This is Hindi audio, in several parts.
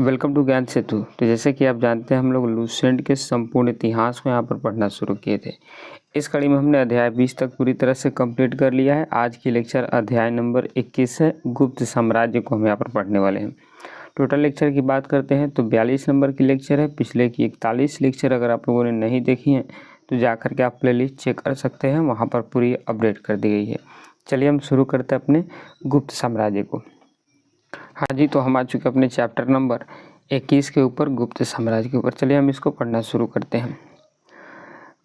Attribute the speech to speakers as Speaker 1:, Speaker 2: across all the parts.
Speaker 1: वेलकम टू ज्ञान सेतु। तो जैसे कि आप जानते हैं हम लोग लूसेंट के संपूर्ण इतिहास को यहाँ पर पढ़ना शुरू किए थे। इस कड़ी में हमने अध्याय 20 तक पूरी तरह से कंप्लीट कर लिया है। आज की लेक्चर अध्याय नंबर 21 है, गुप्त साम्राज्य को हम यहाँ पर पढ़ने वाले हैं। टोटल लेक्चर की बात करते हैं तो 42 नंबर की लेक्चर है। पिछले की 41 लेक्चर अगर आप लोगों ने नहीं देखी हैं तो जा करके आप प्लेलिस्ट चेक कर सकते हैं, वहाँ पर पूरी अपडेट कर दी गई है। चलिए हम शुरू करते हैं अपने गुप्त साम्राज्य को। हाँ जी, तो हम आ चुके अपने चैप्टर नंबर 21 के ऊपर, गुप्त साम्राज्य के ऊपर। चलिए हम इसको पढ़ना शुरू करते हैं।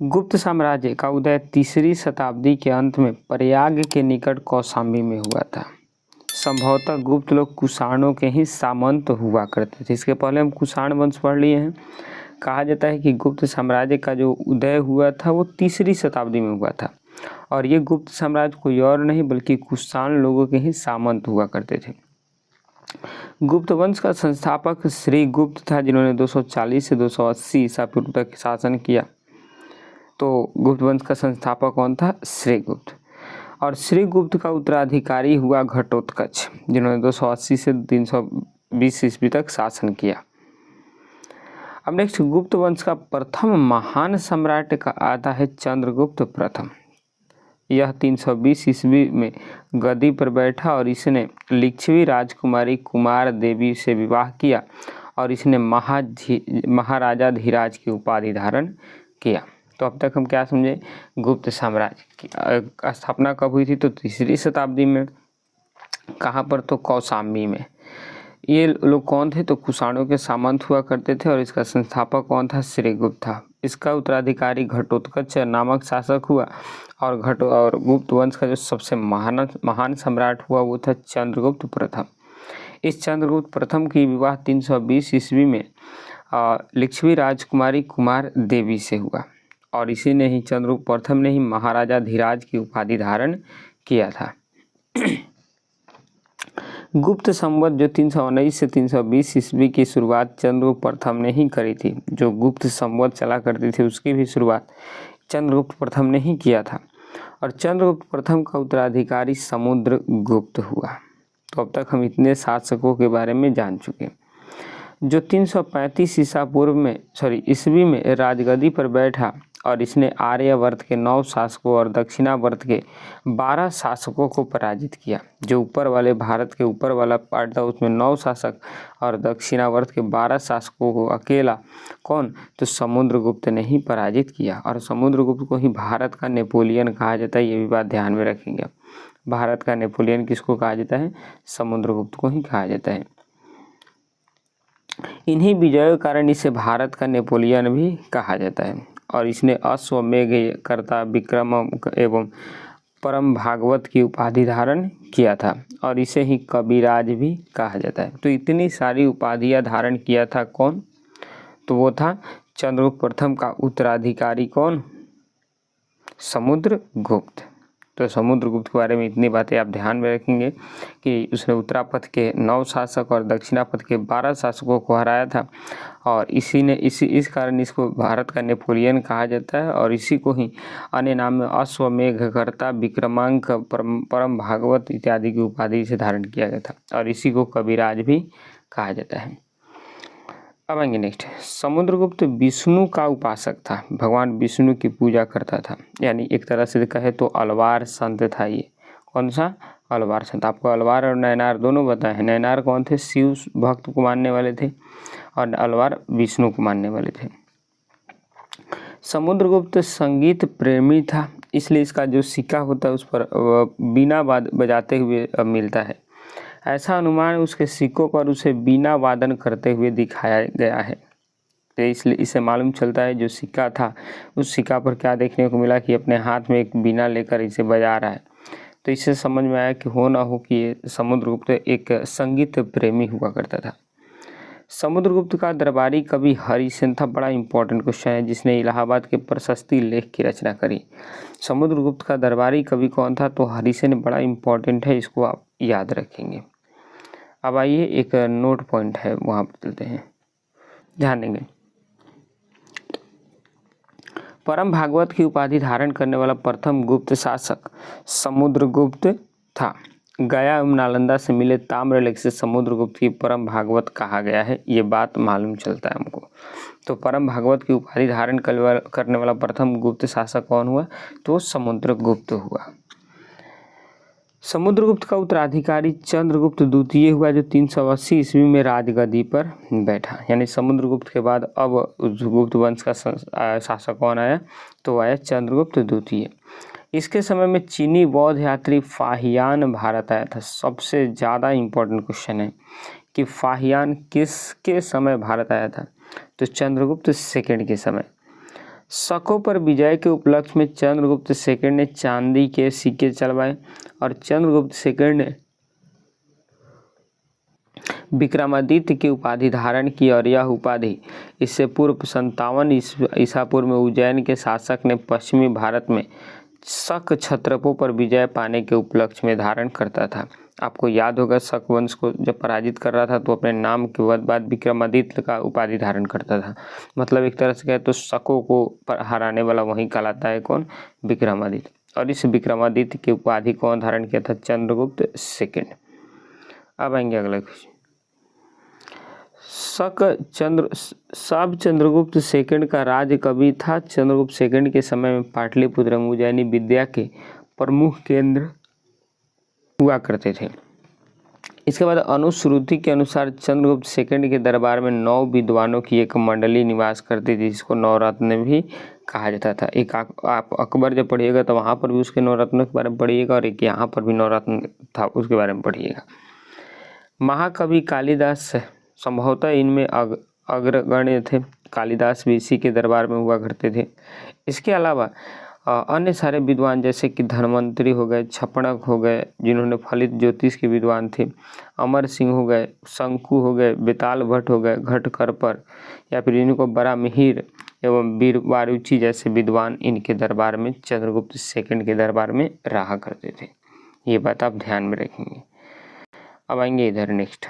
Speaker 1: गुप्त साम्राज्य का उदय 3री शताब्दी के अंत में प्रयाग के निकट कौशाम्बी में हुआ था। संभवतः गुप्त लोग कुषाणों के ही सामंत हुआ करते थे। इसके पहले हम कुषाण वंश पढ़ लिए हैं। कहा जाता है कि गुप्त साम्राज्य का जो उदय हुआ था वो 3री शताब्दी में हुआ था, और ये गुप्त साम्राज्य कोई और नहीं बल्कि कुषाण लोगों के ही सामंत हुआ करते थे। गुप्त वंश का संस्थापक श्री गुप्त था, जिन्होंने 240 से 280 ईसा पूर्व तक शासन किया। तो गुप्त वंश का संस्थापक कौन था? श्री गुप्त। और श्री गुप्त का उत्तराधिकारी हुआ घटोत्कच, जिन्होंने 280 से 320 ईस्वी तक शासन किया। अब नेक्स्ट, गुप्त वंश का प्रथम महान सम्राट का आता है चंद्रगुप्त प्रथम। यह 320 ईस्वी में गद्दी पर बैठा और इसने लिच्छवी राजकुमारी कुमार देवी से विवाह किया और इसने महाराजा धीराज की उपाधि धारण किया। तो अब तक हम क्या समझे? गुप्त साम्राज्य की स्थापना कब हुई थी? तो 3री शताब्दी में। कहाँ पर? तो कौशाम्बी में। ये लोग कौन थे? तो कुषाणों के सामंत हुआ करते थे और इसका संस्थापक कौन था? श्रीगुप्त था। इसका उत्तराधिकारी घटोत्कच नामक शासक हुआ और गुप्त वंश का जो सबसे महान सम्राट हुआ वो था चंद्रगुप्त प्रथम। इस चंद्रगुप्त प्रथम की विवाह 320 ईस्वी में लिच्छवी राजकुमारी कुमार देवी से हुआ और इसी ने ही चंद्रगुप्त प्रथम ने ही महाराजा धीराज की उपाधि धारण किया था। गुप्त संवत जो 319 से 320 ईस्वी की शुरुआत चंद्रगुप्त प्रथम ने ही करी थी। जो गुप्त संवत चला करती थी उसकी भी शुरुआत चंद्रगुप्त प्रथम ने ही किया था और चंद्रगुप्त प्रथम का उत्तराधिकारी समुद्रगुप्त हुआ। तो अब तक हम इतने शासकों के बारे में जान चुके। जो 335 ईस्वी में राजगद्दी पर बैठा और इसने आर्यावर्त के 9 शासकों और दक्षिणावर्त के 12 शासकों को पराजित किया। जो ऊपर वाले भारत के ऊपर वाला पार्ट था उसमें 9 शासक और दक्षिणावर्त के 12 शासकों को अकेला कौन? तो समुद्रगुप्त ने ही पराजित किया। और समुद्रगुप्त को ही भारत का नेपोलियन कहा जाता है। ये भी बात ध्यान में रखेंगे। भारत का नेपोलियन किसको कहा जाता है? समुद्रगुप्त को ही कहा जाता है। इन्हीं विजयों के कारण इसे भारत का नेपोलियन भी कहा जाता है। और इसने अश्वमेघ कर्ता, विक्रम एवं परम भागवत की उपाधि धारण किया था और इसे ही कविराज भी कहा जाता है। तो इतनी सारी उपाधियां धारण किया था कौन? तो वो था चंद्रगुप्त प्रथम का उत्तराधिकारी कौन? समुद्रगुप्त। तो समुद्रगुप्त के बारे में इतनी बातें आप ध्यान में रखेंगे कि उसने उत्तरापथ के 9 शासक और दक्षिणापथ के 12 शासकों को हराया था और इस कारण इसको भारत का नेपोलियन कहा जाता है। और इसी को ही अन्य नाम में अश्वमेघकर्ता, विक्रमांक, परम भागवत इत्यादि की उपाधि से धारण किया गया था और इसी को कविराज भी कहा जाता है। अब आएंगे नेक्स्ट। समुद्रगुप्त विष्णु का उपासक था, भगवान विष्णु की पूजा करता था, यानी एक तरह से कहे तो अलवार संत था। ये कौन सा? अलवार संत। आपको अलवार और नयनार दोनों बताए हैं। नयनार कौन थे? शिव भक्त को मानने वाले थे और अलवार विष्णु को मानने वाले थे। समुद्रगुप्त संगीत प्रेमी था, इसलिए इसका जो सिक्का होता है उस पर बीना बजाते हुए मिलता है। ऐसा अनुमान उसके सिक्कों पर उसे बीना वादन करते हुए दिखाया गया है। तो इसलिए इसे मालूम चलता है जो सिक्का था उस सिक्का पर क्या देखने को मिला कि अपने हाथ में एक बीना लेकर इसे बजा रहा है। तो इससे समझ में आया कि हो ना हो कि ये समुद्रगुप्त एक संगीत प्रेमी हुआ करता था। समुद्रगुप्त का दरबारी कवि हरिसेन था। बड़ा इंपॉर्टेंट क्वेश्चन है, जिसने इलाहाबाद के प्रशस्ति लेख की रचना करी। समुद्रगुप्त का दरबारी कवि कौन था? तो हरिसेन। बड़ा इंपॉर्टेंट है, इसको आप याद रखेंगे। अब आइए एक नोट पॉइंट है वहाँ पर चलते हैं, ध्यान देंगे। परम भागवत की उपाधि धारण करने वाला प्रथम गुप्त शासक समुद्रगुप्त था गया एवं नालंदा से मिले ताम्रलेख से समुद्रगुप्त की परम भागवत कहा गया है, ये बात मालूम चलता है हमको। तो परम भागवत की उपाधि धारण करने वाला प्रथम गुप्त शासक कौन हुआ? तो समुद्रगुप्त हुआ। समुद्रगुप्त का उत्तराधिकारी चंद्रगुप्त द्वितीय हुआ, जो 380 ईस्वी में राजगद्दी पर बैठा। यानी समुद्रगुप्त के बाद अब गुप्त वंश का शासक कौन आया? तो आया चंद्रगुप्त द्वितीय। इसके समय में चीनी बौद्ध यात्री फाहियान भारत आया था। सबसे ज़्यादा इम्पोर्टेंट क्वेश्चन है कि फाहियान किसके समय भारत आया था? तो चंद्रगुप्त सेकंड के समय। शकों पर विजय के उपलक्ष्य में चंद्रगुप्त सेकंड ने चांदी के सिक्के चलवाए और चंद्रगुप्त सेकंड ने विक्रमादित्य की उपाधि धारण की और यह उपाधि इससे पूर्व 57 ईसा पूर्व में उज्जैन के शासक ने पश्चिमी भारत में शक क्षत्रपों पर विजय पाने के उपलक्ष्य में धारण करता था। आपको याद होगा शक वंश को जब पराजित कर रहा था तो अपने नाम के बाद विक्रमादित्य का उपाधि धारण करता था। मतलब एक तरह से कहे तो शकों को हराने वाला वही कहलाता है कौन? विक्रमादित्य। और इस विक्रमादित्य की उपाधि कौन धारण किया था? चंद्रगुप्त सेकंड। अब आएंगे अगला क्वेश्चन। सब चंद्रगुप्त सेकंड का राज्य कभी था? चंद्रगुप्त सेकंड के समय में पाटलिपुत्र उज्जैनी विद्या के प्रमुख केंद्र हुआ करते थे। इसके बाद अनुश्रुति के अनुसार चंद्रगुप्त सेकंड के दरबार में 9 विद्वानों की एक मंडली निवास करती थी, जिसको नवरत्न भी कहा जाता था। एक आप अकबर जब पढ़िएगा तो वहाँ पर भी उसके नवरत्नों के बारे में पढ़िएगा और एक यहाँ पर भी नवरत्न था उसके बारे में पढ़िएगा। महाकवि कालिदास संभवतः इनमें अग्रगण्य थे। कालिदास भी इसी के दरबार में हुआ करते थे। इसके अलावा अन्य सारे विद्वान जैसे कि धन्वंतरी हो गए, छपणक हो गए जिन्होंने फलित ज्योतिष के विद्वान थे, अमर सिंह हो गए, शंकु हो गए, बेताल भट्ट हो गए, घटकरपर या फिर इनको बड़ा मिहिर एवं वीर वारुचि जैसे विद्वान इनके दरबार में चंद्रगुप्त सेकंड के दरबार में रहा करते थे। ये बात आप ध्यान में रखेंगे। अब आएंगे इधर नेक्स्ट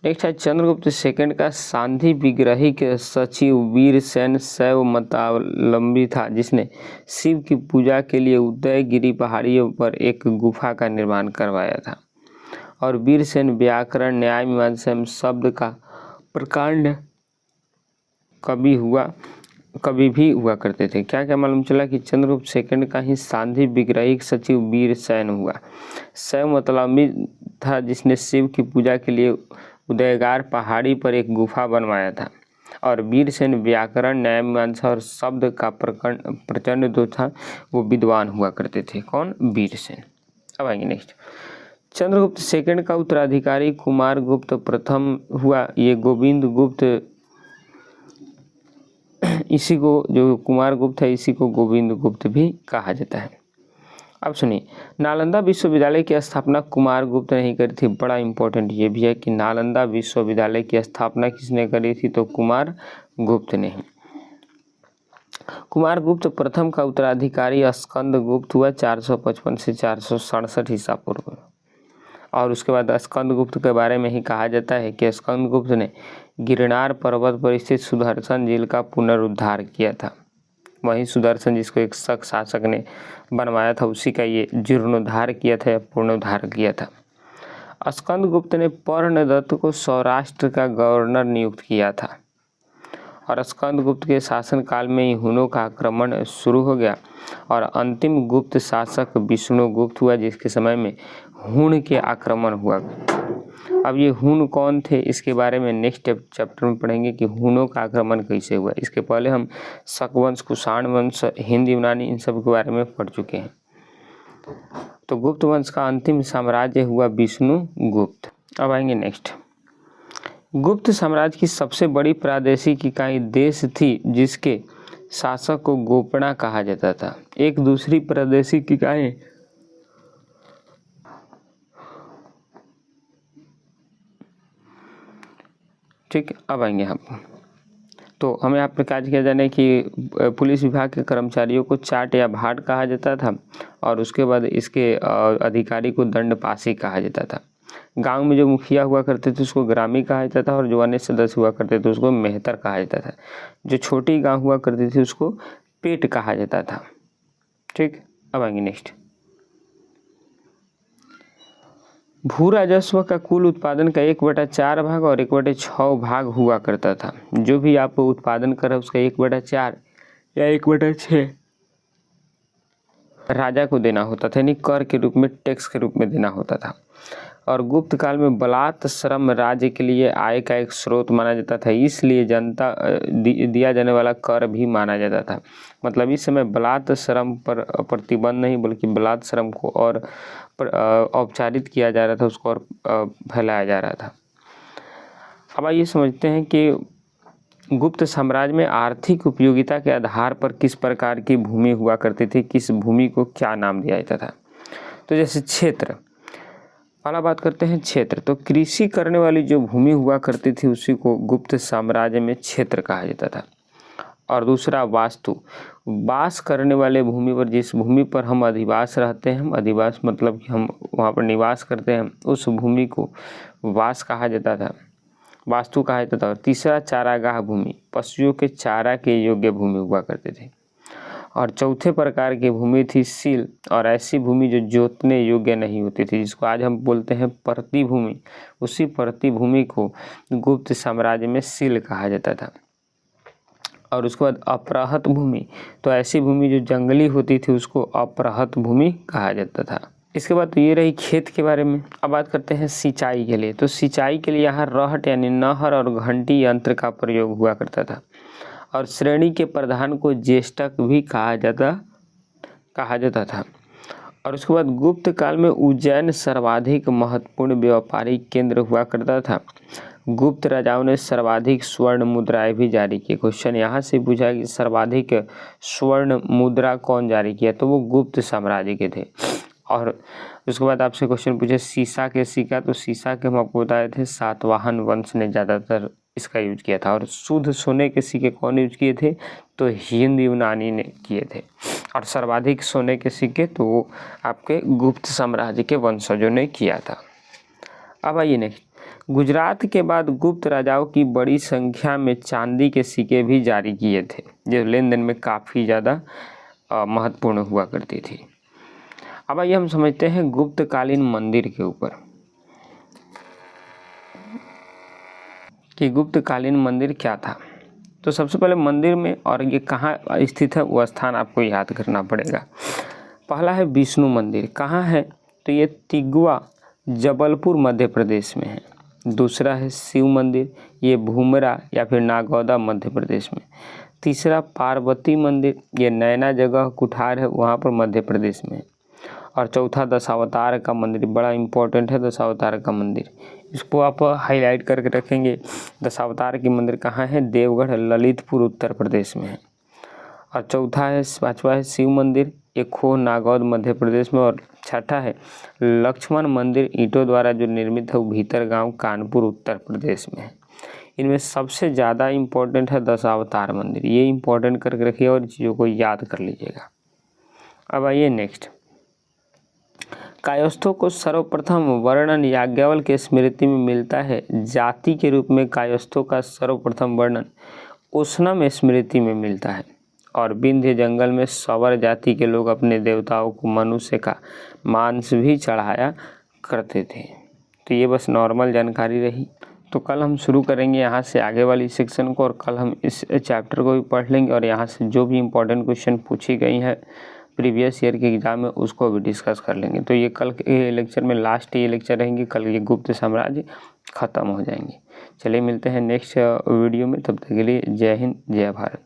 Speaker 1: है चंद्रगुप्त सेकंड का सांधी विग्रहिक सचिव वीरसेन शैव मतावलंबी था, जिसने शिव की पूजा के लिए उदयगिरी पहाड़ियों पर एक गुफा का निर्माण करवाया था। और वीरसेन व्याकरण, न्याय, मीमांसा एवं शब्द का प्रकांड कभी भी हुआ करते थे। क्या क्या मालूम चला कि चंद्रगुप्त सेकंड का ही सांधी विग्रहिक सचिव वीरसेन हुआ। शैव मतलबी था जिसने शिव की पूजा के लिए उदयगार पहाड़ी पर एक गुफा बनवाया था। और वीरसेन व्याकरण, न्याय, मीमांसा और शब्द का प्रचंड जो था वो विद्वान हुआ करते थे। कौन? वीरसेन। अब आएंगे नेक्स्ट। चंद्रगुप्त सेकंड का उत्तराधिकारी कुमार गुप्त प्रथम हुआ। ये गोविंद गुप्त, इसी को जो कुमार गुप्त है इसी को गोविंद गुप्त भी कहा जाता है। अब सुनिए, नालंदा विश्वविद्यालय की स्थापना कुमार गुप्त ने ही करी थी। बड़ा इंपॉर्टेंट ये भी है कि नालंदा विश्वविद्यालय की स्थापना किसने करी थी? तो कुमार गुप्त ने ही। कुमार गुप्त प्रथम का उत्तराधिकारी स्कंद गुप्त हुआ 455 से 467 ईसा पूर्व। और उसके बाद स्कंद गुप्त के बारे में ही कहा जाता है कि स्कंद गुप्त ने गिरनार पर्वत पर स्थित सुदर्शन झील का पुनरुद्धार किया था। वही सुदर्शन जिसको एक शक शासक ने बनवाया था उसी का ये जीर्णोद्धार किया था या पुनरुद्धार किया था। स्कंद गुप्त ने पर्णदत्त को सौराष्ट्र का गवर्नर नियुक्त किया था। और स्कंद गुप्त के शासनकाल में ही हुनों का आक्रमण शुरू हो गया और अंतिम गुप्त शासक विष्णुगुप्त हुआ, जिसके समय में हुन के आक्रमण हुआ। अब ये हुन कौन थे इसके बारे में नेक्स्ट चैप्टर में पढ़ेंगे कि हुनों का आक्रमण कैसे हुआ। इसके पहले हम शक वंश, कुषाण वंश, हिंद यूनानी इन सब के बारे में पढ़ चुके हैं। तो गुप्त वंश का अंतिम साम्राज्य हुआ विष्णुगुप्त। अब आएंगे नेक्स्ट। गुप्त साम्राज्य की सबसे बड़ी प्रादेशिक इकाई देश थी जिसके शासक को गोपणा कहा जाता था। एक दूसरी प्रादेशिक इकाई ठीक। अब आएंगे हम तो हमें यहाँ पर कार्य किया जाने कि पुलिस विभाग के कर्मचारियों को चाट या भाट कहा जाता था और उसके बाद इसके अधिकारी को दंडपासी कहा जाता था। गांव में जो मुखिया हुआ करते थे उसको ग्रामी कहा जाता था और जो अन्य सदस्य हुआ करते थे उसको मेहतर कहा जाता था। जो छोटी गांव हुआ करती थी उसको पेट कहा जाता था। ठीक। अब आएंगे नेक्स्ट। भू राजस्व का कुल उत्पादन का 1/4 भाग और 1/6 भाग हुआ करता था। जो भी आप उत्पादन कर रहे उसका 1/4 या 1/6 राजा को देना होता था, यानी कर के रूप में, टैक्स के रूप में देना होता था। और गुप्त काल में बलात् श्रम राज्य के लिए आय का एक स्रोत माना जाता था, इसलिए जनता दिया जाने वाला कर भी माना जाता था। मतलब इस समय बलात् श्रम पर प्रतिबंध नहीं बल्कि बलात् श्रम को और औपचारित किया जा रहा था, उसको और फैलाया जा रहा था। अब आइए समझते हैं कि गुप्त साम्राज्य में आर्थिक उपयोगिता के आधार पर किस प्रकार की भूमि हुआ करती थी, किस भूमि को क्या नाम दिया जाता था। तो जैसे क्षेत्र, पहला बात करते हैं क्षेत्र। तो कृषि करने वाली जो भूमि हुआ करती थी उसी को गुप्त साम्राज्य में क्षेत्र कहा जाता था। और दूसरा वास्तु, वास करने वाले भूमि पर, जिस भूमि पर हम अधिवास रहते हैं, हम अधिवास मतलब कि हम वहाँ पर निवास करते हैं, उस भूमि को वास कहा जाता था, वास्तु कहा जाता था। और तीसरा चारागाह भूमि, पशुओं के चारा के योग्य भूमि हुआ करते थे। और चौथे प्रकार की भूमि थी सील, और ऐसी भूमि जो जोतने योग्य नहीं होती थी, जिसको आज हम बोलते हैं परती भूमि, उसी परती भूमि को गुप्त साम्राज्य में सील कहा जाता था। और उसके बाद अपरहत भूमि, तो ऐसी भूमि जो जंगली होती थी उसको अपरहत भूमि कहा जाता था। इसके बाद तो ये रही खेत के बारे में। अब बात करते हैं सिंचाई के लिए। तो सिंचाई के लिए यहाँ रहट यानी नहर और घंटी यंत्र का प्रयोग हुआ करता था। और श्रेणी के प्रधान को ज्येष्ठक भी कहा जाता था। और उसके बाद गुप्त काल में उज्जैन सर्वाधिक महत्वपूर्ण व्यापारिक केंद्र हुआ करता था। गुप्त राजाओं ने सर्वाधिक स्वर्ण मुद्राएं भी जारी की। क्वेश्चन यहाँ से पूछा कि सर्वाधिक स्वर्ण मुद्रा कौन जारी किया, तो वो गुप्त साम्राज्य के थे। और उसके बाद आपसे क्वेश्चन पूछे सीसा के सिक्का, तो सीसा के हम आपको बताए थे सातवाहन वंश ने ज़्यादातर इसका यूज किया था। और शुद्ध सोने के सिक्के कौन यूज किए थे, तो हिंद यूनानी ने किए थे। और सर्वाधिक सोने के सिक्के तो वो आपके गुप्त साम्राज्य के वंशजों ने किया था। अब आइए नेक्स्ट, गुजरात के बाद गुप्त राजाओं की बड़ी संख्या में चांदी के सिक्के भी जारी किए थे, जो लेन देन में काफ़ी ज़्यादा महत्वपूर्ण हुआ करती थी। अब आइए हम समझते हैं गुप्तकालीन मंदिर के ऊपर कि गुप्तकालीन मंदिर क्या था। तो सबसे पहले मंदिर में, और ये कहाँ स्थित है वो स्थान आपको याद करना पड़ेगा। पहला है विष्णु मंदिर, कहाँ है, तो ये तिगवा जबलपुर मध्य प्रदेश में है। दूसरा है शिव मंदिर, ये भूमरा या फिर नागौदा मध्य प्रदेश में। तीसरा पार्वती मंदिर, ये नैना जगह कुठार है, वहाँ पर मध्य प्रदेश में है। और चौथा दशावतार का मंदिर, बड़ा इंपॉर्टेंट है दशावतार का मंदिर, इसको आप हाईलाइट करके रखेंगे। दशावतार की मंदिर कहाँ है, देवगढ़ ललितपुर उत्तर प्रदेश में है। और पाँचवा है शिव मंदिर, ये खोह नागौद मध्य प्रदेश में। और छठा है लक्ष्मण मंदिर, ईंटों द्वारा जो निर्मित है वो भीतरगांव कानपुर उत्तर प्रदेश में है। इनमें सबसे ज़्यादा इम्पोर्टेंट है दशावतार मंदिर, ये इम्पोर्टेंट करके रखिए और चीज़ों को याद कर लीजिएगा। अब आइए नेक्स्ट, कायस्थों को सर्वप्रथम वर्णन याज्ञवल्क्य के स्मृति में मिलता है। जाति के रूप में कायस्थों का सर्वप्रथम वर्णन उष्णम स्मृति में मिलता है। और विंध्य जंगल में सवर जाति के लोग अपने देवताओं को मनुष्य का मांस भी चढ़ाया करते थे। तो ये बस नॉर्मल जानकारी रही। तो कल हम शुरू करेंगे यहाँ से आगे वाली सेक्शन को, और कल हम इस चैप्टर को भी पढ़ लेंगे और यहाँ से जो भी इम्पोर्टेंट क्वेश्चन पूछी गई है प्रीवियस ईयर के एग्जाम में उसको भी डिस्कस कर लेंगे। तो ये कल के लेक्चर में लास्ट ये लेक्चर रहेंगे, कल ये गुप्त साम्राज्य ख़त्म हो जाएंगे। चलिए मिलते हैं नेक्स्ट वीडियो में, तब तक के लिए जय हिंद जय भारत।